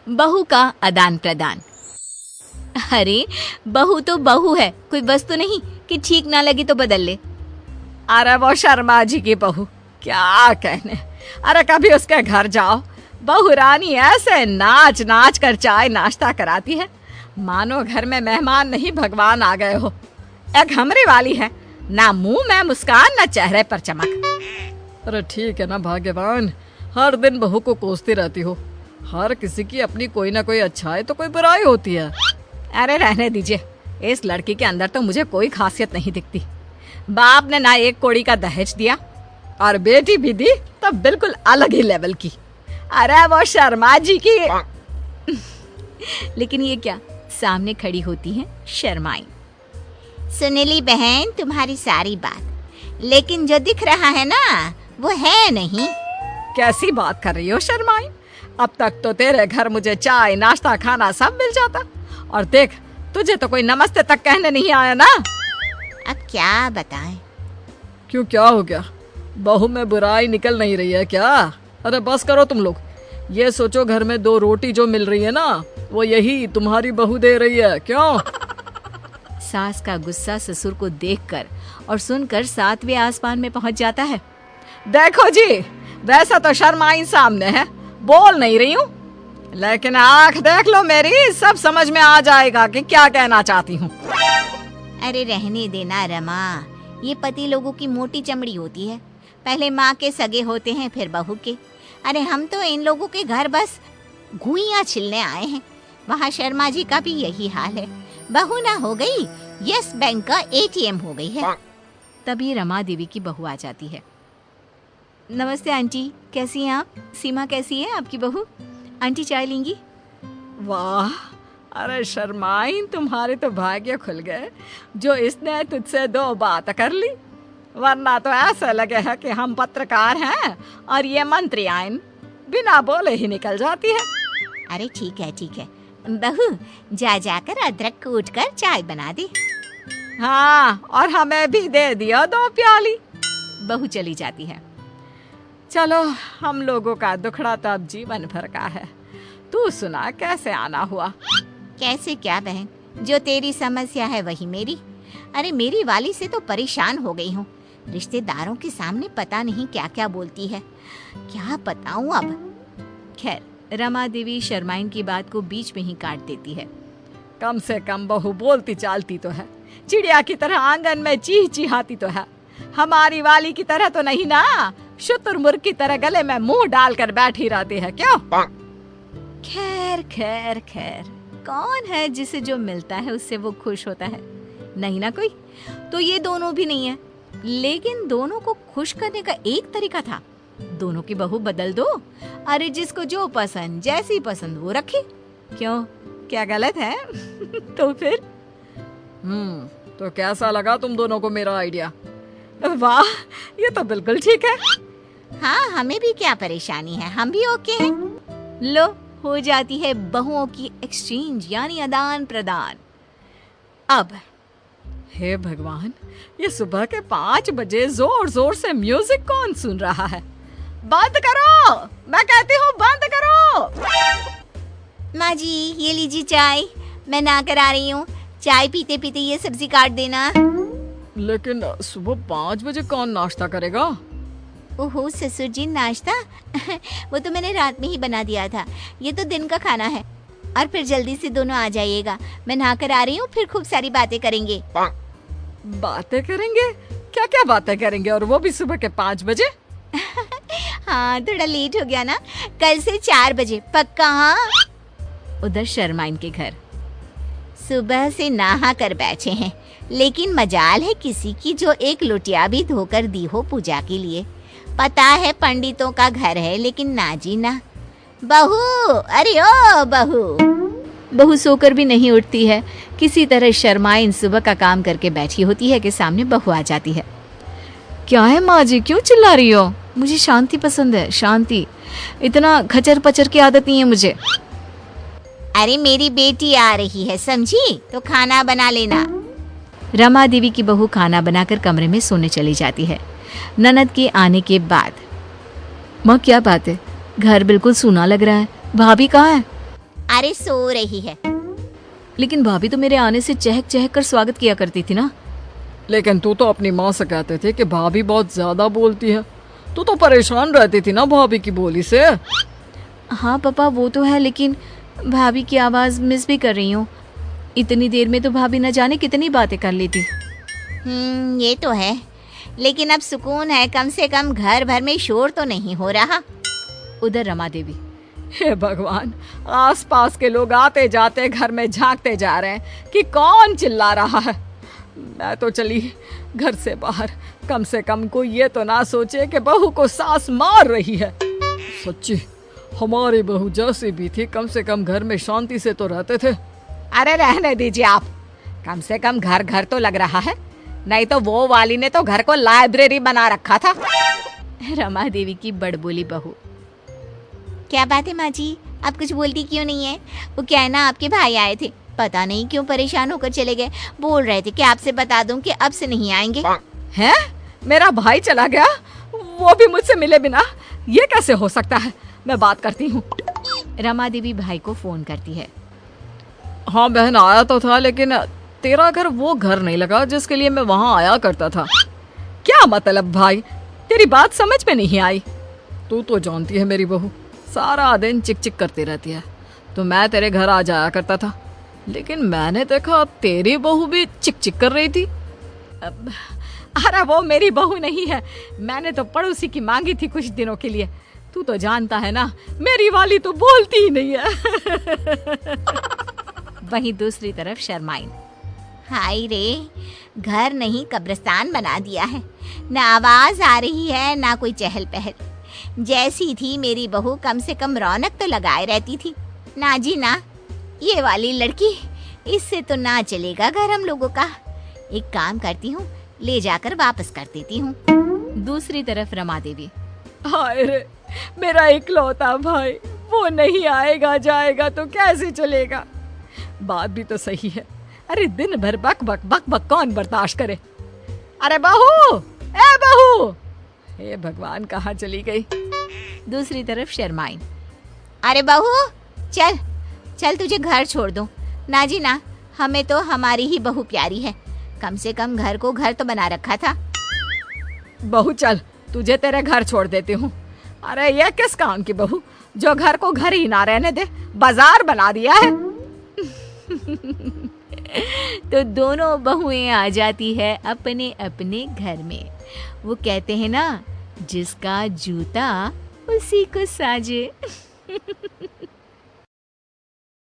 बहू का आदान प्रदान। अरे बहू तो बहू है, कोई वस्तु नहीं कि ठीक ना लगी तो बदल ले। अरे वो शर्मा जी की बहू, क्या कहने। अरे कभी उसके घर जाओ, बहू रानी ऐसे नाच नाच कर चाय नाश्ता कराती है, मानो घर में मेहमान नहीं भगवान आ गए हो। एक हमरी वाली है, ना मुंह में मुस्कान ना चेहरे पर चमक। अरे ठीक है ना भाग्यवान, हर दिन बहू को कोसती रहती हो। हर किसी की अपनी कोई ना कोई अच्छाई तो कोई बुराई होती है। अरे रहने दीजिए, इस लड़की के अंदर तो मुझे कोई खासियत नहीं दिखती। बाप ने ना एक कौड़ी का दहेज दिया और बेटी भी दी तो बिल्कुल अलग ही लेवल की। अरे वो शर्मा जी की। लेकिन ये क्या, सामने खड़ी होती है शर्माई। सुनीली बहन तुम्हारी सारी बात, लेकिन जो दिख रहा है ना वो है नहीं। कैसी बात कर रही हो शर्माई? अब तक तो तेरे घर मुझे चाय नाश्ता खाना सब मिल जाता, और देख तुझे तो कोई नमस्ते तक कहने नहीं आया ना। अब क्या बताएं? क्यों, क्या हो गया? बहू में बुराई निकल नहीं रही है क्या? अरे बस करो तुम लोग। ये सोचो घर में 2 रोटी जो मिल रही है ना, वो यही तुम्हारी बहू दे रही है। क्यों? सास का गुस्सा ससुर को देखकर और सुनकर 7वें आसमान में पहुंच जाता है। देखो जी, वैसा तो शर्माई सामने है, बोल नहीं रही हूँ, लेकिन आंख देख लो मेरी, सब समझ में आ जाएगा कि क्या कहना चाहती हूँ। अरे रहने देना रमा, ये पति लोगों की मोटी चमड़ी होती है। पहले माँ के सगे होते हैं, फिर बहू के। अरे हम तो इन लोगों के घर बस घुइयां छिलने आए हैं। वहाँ शर्मा जी का भी यही हाल है। बहू ना हो गई, यस बैंक का ATM हो गई है। तभी रमा देवी की बहू आ जाती है। नमस्ते आंटी, कैसी हैं आप? सीमा कैसी है आपकी बहू? आंटी चाय लेंगी? वाह, अरे शर्माई तुम्हारे तो भाग्य खुल गए जो इसने तुझसे 2 बात कर ली, वरना तो ऐसा लगे है कि हम पत्रकार हैं और ये मंत्री आइन बिना बोले ही निकल जाती है। अरे ठीक है बहू, जा जाकर अदरक कूट कर चाय बना दे। हाँ, और हमें भी दे दिया 2 प्याली। बहू चली जाती है। चलो, हम लोगों का दुखड़ा तो अब जीवन भर का है। तू सुना, कैसे आना हुआ? कैसे क्या बहन, जो तेरी समस्या है वही मेरी। अरे मेरी वाली से तो परेशान हो गई हूँ। रिश्तेदारों के सामने पता नहीं क्या क्या बोलती है, क्या बताऊँ अब। खैर, रमा देवी शर्माइन की बात को बीच में ही काट देती है। कम से कम बहू बोलती चालती तो है, चिड़िया की तरह आंगन में चीह चिहाती तो है। हमारी वाली की तरह तो नहीं ना, शुतुरमुर्ग की तरह गले में मुंह डालकर बैठी रहती है। क्यों? खैर खैर खैर, कौन है जिसे जो मिलता है उससे वो खुश होता है? नहीं ना कोई। तो ये दोनों भी नहीं है, लेकिन दोनों को खुश करने का एक तरीका था, दोनों की बहू बदल दो। अरे जिसको जो पसंद, जैसी पसंद वो रखे। क्यों, क्या गलत है? तो फिर तो कैसा लगा तुम दोनों को मेरा आइडिया? वाह, ये तो बिल्कुल ठीक है। हाँ, हमें भी क्या परेशानी है, हम भी ओके हैं। लो, हो जाती है बहुओं की एक्सचेंज यानी आदान प्रदान। अब हे भगवान, ये सुबह के 5 बजे जोर जोर से म्यूजिक कौन सुन रहा है? बंद करो, मैं कहती हूँ बंद करो। माँ जी, ये लीजिए चाय, मैं ना करा रही हूँ। चाय पीते पीते ये सब्जी काट देना। लेकिन सुबह 5 बजे कौन नाश्ता करेगा? ओहो ससुर जी, नाश्ता वो तो मैंने रात में ही बना दिया था। ये तो दिन का खाना है। और फिर जल्दी से दोनों आ जाइएगा, मैं नहा कर आ रही हूँ, फिर खूब सारी बातें करेंगे। बातें करेंगे? क्या क्या बातें करेंगे, और वो भी सुबह के 5 बजे? हाँ, थोड़ा लेट हो गया ना, कल से 4 बजे पक्का। हाँ। उधर शर्माइन के घर सुबह से नहा कर बैठे हैं, लेकिन मजाल है किसी की जो एक लोटिया भी धोकर दी हो पूजा के लिए। पता है पंडितों का घर है, लेकिन ना जी ना। बहू, अरे ओ बहू। बहू सोकर भी नहीं उठती है। किसी तरह शर्माइन सुबह का काम करके बैठी होती है कि सामने बहू आ जाती है। क्या है माँ जी, क्यों चिल्ला रही हो? मुझे शांति पसंद है, शांति। इतना खचर पचर की आदत नहीं है मुझे। अरे मेरी बेटी आ रही है, समझी? तो खाना बना लेना। रमा देवी की बहू खाना बनाकर कमरे में सोने चली जाती है। ननद के आने के बाद, माँ क्या बात है, घर बिल्कुल सूना लग रहा है, भाभी कहाँ है? अरे सो रही है। लेकिन भाभी तो मेरे आने से चहक चहक कर स्वागत किया करती थी ना। लेकिन तू तो अपनी माँ से कहते थे कि भाभी बहुत ज्यादा बोलती है। तू तो परेशान रहती थी ना भाभी की बोली से। हाँ पापा वो तो है, लेकिन भाभी की आवाज़ मिस भी कर रही हूँ। इतनी देर में तो भाभी न जाने कितनी बातें कर लेती। ये तो है, लेकिन अब सुकून है, कम से कम घर भर में शोर तो नहीं हो रहा। उधर रमा देवी, हे भगवान, आसपास के लोग आते जाते घर में झांकते जा रहे हैं कि कौन चिल्ला रहा है। मैं तो चली घर से बाहर, कम से कम कोई ये तो ना सोचे कि बहू को सास मार रही है। सच्ची हमारी बहू जैसी भी थी, कम से कम घर में शांति से तो रहते थे। अरे रहने दीजिए आप, कम से कम घर घर तो लग रहा है, नहीं तो वो वाली ने तो घर को लाइब्रेरी बना रखा था। रमा देवी की बड़बोली बहू। क्या बात है माँ जी, आप कुछ बोलती क्यों नहीं है? वो क्या है ना, आपके भाई आए थे, पता नहीं क्यों परेशान होकर चले गए। बोल रहे थे कि आपसे बता दूं कि अब से नहीं आएंगे। हैं? मेरा भाई चला गया, वो भी मुझसे मिले बिना? ये कैसे हो सकता है? मैं बात करती हूँ। रमा देवी भाई को फोन करती है। हाँ बहन, आया तो था, लेकिन तेरा घर वो घर नहीं लगा जिसके लिए मैं वहाँ आया करता था। क्या मतलब भाई? तेरी बात समझ में नहीं आई। तू तो जानती है मेरी बहू सारा दिन चिक चिक करती रहती है, तो मैं तेरे घर आ जाया करता था, लेकिन मैंने देखा तेरी बहू भी चिक चिक कर रही थी। अरे वो मेरी बहू नहीं है, मैंने तो पड़ोसी की मांगी थी कुछ दिनों के लिए। तू तो जानता है ना, मेरी वाली तो बोलती ही नहीं है। वहीं दूसरी तरफ शर्माइन। हाय रे, घर नहीं कब्रिस्तान बना दिया है। ना आवाज आ रही है, ना कोई चहल पहल। जैसी थी मेरी बहू, कम से कम रौनक तो लगाए रहती थी। ना जी ना, ये वाली लड़की, इससे तो ना चलेगा घर हम लोगों का। एक काम करती हूँ, ले जाकर वापस कर देती हूँ। दूसरी तरफ रमा देवी। हाय रे, मेरा इकलौता भाई, वो नहीं आएगा जाएगा तो कैसे चलेगा? बात भी तो सही है। अरे दिन भर बक बक बक बक कौन बर्दाश्त करे? अरे बहू, ए बहू, हे भगवान, कहाँ चली गई? दूसरी तरफ शर्माइन। अरे बहू, चल चल, तुझे घर छोड़ दूं। ना जी ना, हमें तो हमारी ही बहू प्यारी है, कम से कम घर को घर तो बना रखा था। बहू चल, तुझे तेरे घर छोड़ देती हूँ। अरे ये किस काम की बहू, जो घर को घर ही ना रहने दे, बाजार बना दिया है। तो दोनों बहुएं आ जाती है अपने अपने घर में। वो कहते हैं ना, जिसका जूता उसी को साजे।